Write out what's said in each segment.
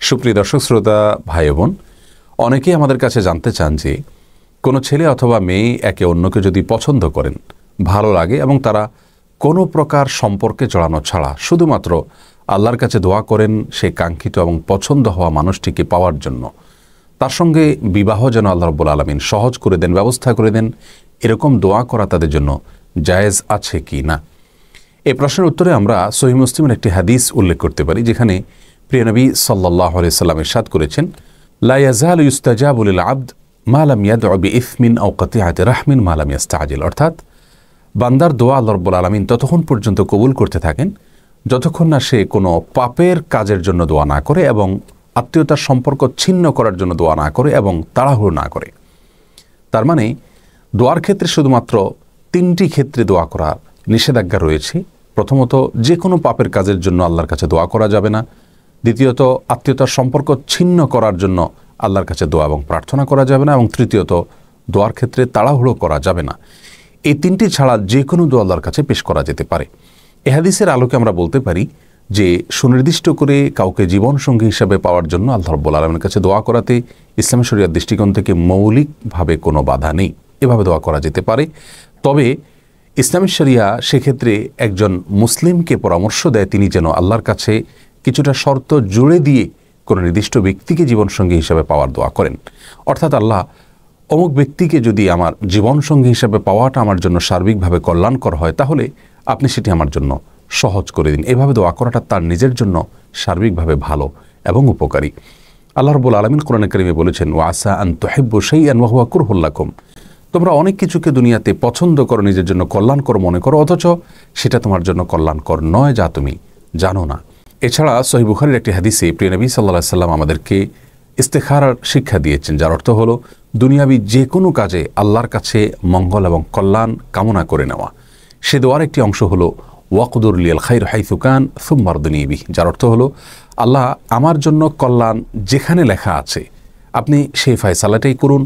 সুপ্রিয় দর্শক শ্রোতা ভাই বোন, অনেকেই আমাদের কাছে জানতে চান যে কোনো ছেলে অথবা মেয়ে একে অন্যকে যদি পছন্দ করেন, ভালো লাগে এবং তারা কোনো প্রকার সম্পর্কে জড়ানো ছাড়া শুধুমাত্র আল্লাহর কাছে দোয়া করেন সেই কাঙ্ক্ষিত এবং পছন্দ হওয়া মানুষটিকে পাওয়ার জন্য, তার সঙ্গে বিবাহ যেন আল্লাহ রাব্বুল আলামিন সহজ করে দেন, ব্যবস্থা করে দেন, এরকম দোয়া করা তাদের জন্য জায়েজ আছে কি না। এই প্রশ্নের উত্তরে আমরা সহিহ মুসলিমের একটি হাদিস উল্লেখ করতে পারি, যেখানে প্রিয় নবী সাল্লাল্লাহু আলাইহি সাল্লাম ইরশাদ করেছেন, লা ইয়াজালু ইউস্তাজাবু লিল আবদ মা লাম ইয়াদউ বিইসমিন আও কাতিআতি রাহমিন মা লাম ইস্তাজিল। অর্থাৎ বান্দার দোয়া আল্লাহ রাব্বুল আলামিন ততক্ষণ পর্যন্ত কবুল করতে থাকেন যতক্ষণ না সে কোনো পাপের কাজের জন্য দোয়া না করে এবং আত্মীয়তার সম্পর্ক ছিন্ন করার জন্য দোয়া না করে এবং তাড়াহুড়ো না করে। তার মানে দোয়ার ক্ষেত্রে শুধুমাত্র তিনটি ক্ষেত্রে দোয়া করা নিষেধাজ্ঞা রয়েছে। প্রথমত, যে কোনো পাপের কাজের জন্য আল্লাহর কাছে দোয়া করা যাবে না। দ্বিতীয়ত, আত্মীয়তার সম্পর্ক ছিন্ন করার জন্য আল্লাহর কাছে দোয়া এবং প্রার্থনা করা যাবে না। এবং তৃতীয়ত, দোয়ার ক্ষেত্রে তাড়াহুড়ো করা যাবে না। এই তিনটি ছাড়া যে কোনো দোয়া আল্লাহর কাছে পেশ করা যেতে পারে। এ হাদিসের আলোকে আমরা বলতে পারি যে সুনির্দিষ্ট করে কাউকে জীবনসঙ্গী হিসাবে পাওয়ার জন্য আল্লাহ রাব্বুল আলামিনের কাছে দোয়া করাতে ইসলামী শরিয়ার দৃষ্টিকোণ থেকে মৌলিকভাবে কোনো বাধা নেই, এভাবে দোয়া করা যেতে পারে। তবে ইসলামী শরিয়া সেক্ষেত্রে একজন মুসলিমকে পরামর্শ দেয় তিনি যেন আল্লাহর কাছে কিছুটা শর্ত জুড়ে দিয়ে কোনো নির্দিষ্ট ব্যক্তিকে জীবনসঙ্গী হিসাবে পাওয়ার দোয়া করেন। অর্থাৎ আল্লাহ, অমুক ব্যক্তিকে যদি আমার জীবনসঙ্গী হিসাবে পাওয়াটা আমার জন্য সার্বিকভাবে কল্যাণকর হয়, তাহলে আপনি সেটি আমার জন্য সহজ করে দিন। এভাবে দোয়া করাটা তার নিজের জন্য সার্বিকভাবে ভালো এবং উপকারী। আল্লাহ রাব্বুল আলামিন কোরআনে কারিমে বলেছেন, ওয়া আসা আন তুহিব্বু শাইআন ওয়া হুয়া কুরহুল লাকুম। তোমরা অনেক কিছুকে দুনিয়াতে পছন্দ করো, নিজের জন্য কল্যাণকর মনে করো, অথচ সেটা তোমার জন্য কল্যাণকর নয়, যা তুমি জানো না। এছাড়া সহিহ বুখারীর একটি হাদিসে প্রিয় নবী সাল্লাল্লাহু আলাইহি সাল্লাম আমাদেরকে ইস্তেখারার শিক্ষা দিয়েছেন, যার অর্থ হলো দুনিয়াবি যে কোনো কাজে আল্লাহর কাছে মঙ্গল এবং কল্যাণ কামনা করে নেওয়া। সে দোয়ার একটি অংশ হলো ওয়াকদুর লিয়াল খাইর হাইথু কান সুম্মা রদনি বিহি, যার অর্থ হলো আল্লাহ আমার জন্য কল্যাণ যেখানে লেখা আছে আপনি সেই ফয়সালাটাই করুন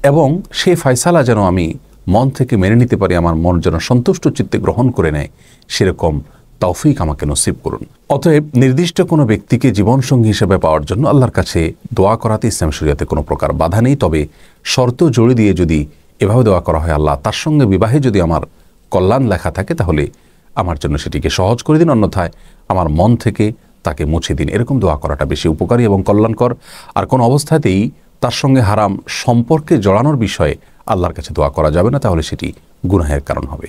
এবং সেই ফয়সালা যেন আমি মন থেকে মেনে নিতে পারি, আমার মন যেন সন্তুষ্ট চিত্তে গ্রহণ করে নেয়, সেরকম তৌফিক আমাকে নসিব করুন। অতএব নির্দিষ্ট কোনো ব্যক্তিকে জীবনসঙ্গী হিসেবে পাওয়ার জন্য আল্লাহর কাছে দোয়া করাতে ইসলাম শরিয়াতে কোনো প্রকার বাধা নেই। তবে শর্ত জড়ে দিয়ে যদি এভাবে দোয়া করা হয়, আল্লাহ তার সঙ্গে বিবাহে যদি আমার কল্যাণ লেখা থাকে, তাহলে আমার জন্য সেটিকে সহজ করে দিন, অন্যথায় আমার মন থেকে তাকে মুছে দিন। এরকম দোয়া করাটা বেশি উপকারী এবং কল্যাণকর। আর কোনো অবস্থাতেই তার সঙ্গে হারাম সম্পর্কে জড়ানোর বিষয়ে আল্লাহর কাছে দোয়া করা যাবে না, তাহলে সেটি গুনাহের কারণ হবে।